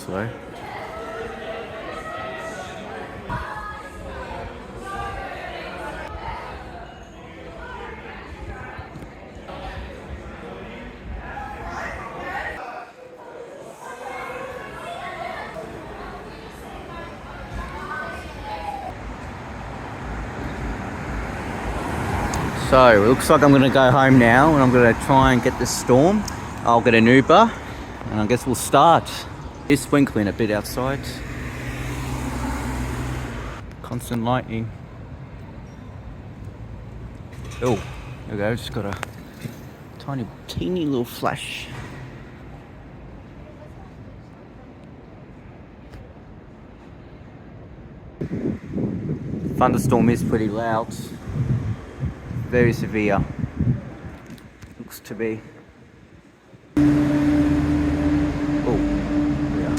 slow. So it looks like I'm gonna go home now and I'm gonna try and get the storm. I'll get an Uber and I guess we'll start. It's sprinkling a bit outside. Constant lightning. Oh, there we go, just got a teeny little flash. Thunderstorm is pretty loud. Very severe. Looks to be. Oh, yeah.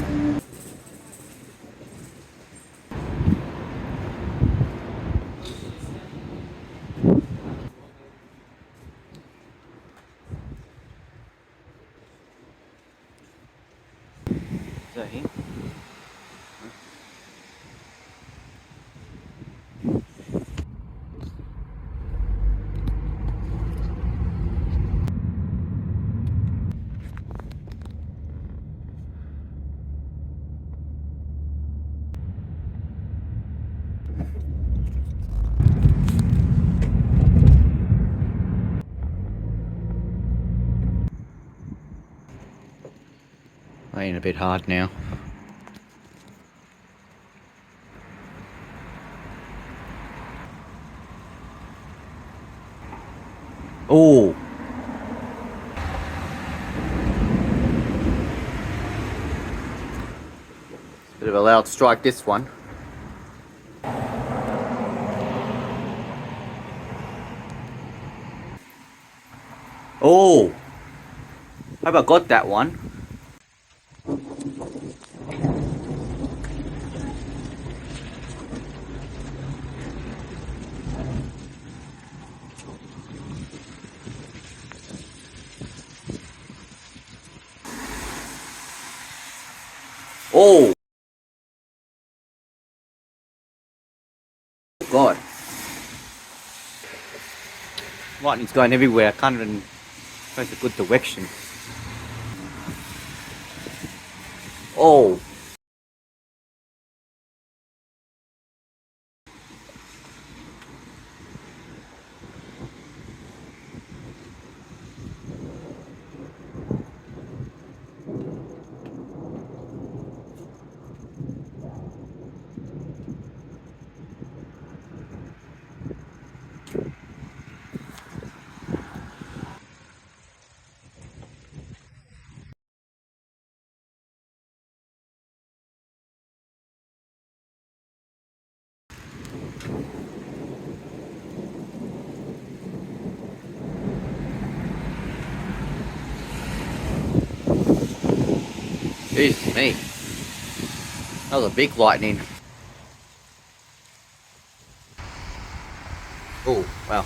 Is that him? Playing a bit hard now. Oh! Bit of a loud strike, this one. Oh! Hope I got that one. Oh! God. Lightning's going everywhere. I can't even face a good direction. Oh! Jeez me. That was a big lightning. Oh, wow.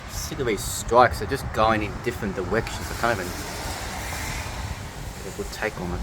Sick of these strikes, they're just going in different directions. I can't even get a good take on it.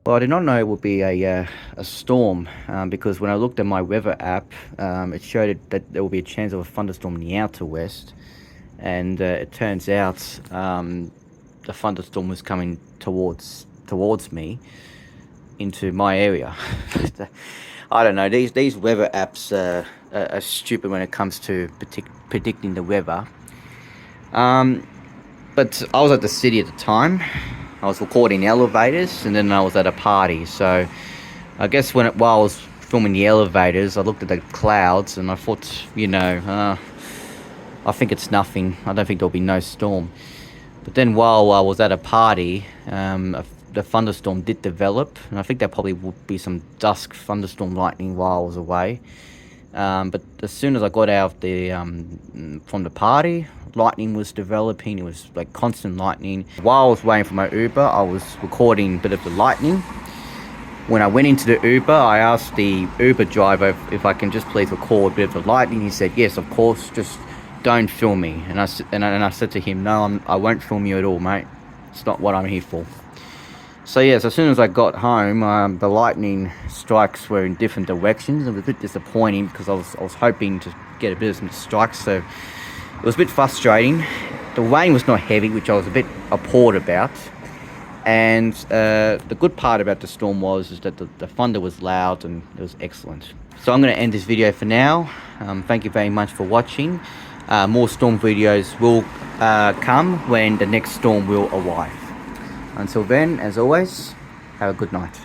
Well, I did not know it would be a storm because when I looked at my weather app, it showed that there will be a chance of a thunderstorm in the outer west, and it turns out the thunderstorm was coming towards me into my area. I don't know. These weather apps are stupid when it comes to predicting the weather. But I was at the city at the time. I was recording elevators, and then I was at a party. So I guess while I was filming the elevators, I looked at the clouds and I thought, I think it's nothing. I don't think there'll be no storm. But then while I was at a party, the thunderstorm did develop, and I think there probably would be some dusk thunderstorm lightning while I was away. But as soon as I got out of from the party, lightning was developing. It was like constant lightning. While I was waiting for my Uber, I was recording a bit of the lightning. When I went into the Uber, I asked the Uber driver if I can just please record a bit of the lightning. He said, yes, of course, just don't film me. And I said to him, no, I won't film you at all, mate. It's not what I'm here for. So yes, as soon as I got home, the lightning strikes were in different directions. It was a bit disappointing because I was hoping to get a bit of some strikes. So it was a bit frustrating. The rain was not heavy, which I was a bit appalled about. And the good part about the storm is that the thunder was loud and it was excellent. So I'm going to end this video for now. Thank you very much for watching. More storm videos will come when the next storm will arrive. Until then, as always, have a good night.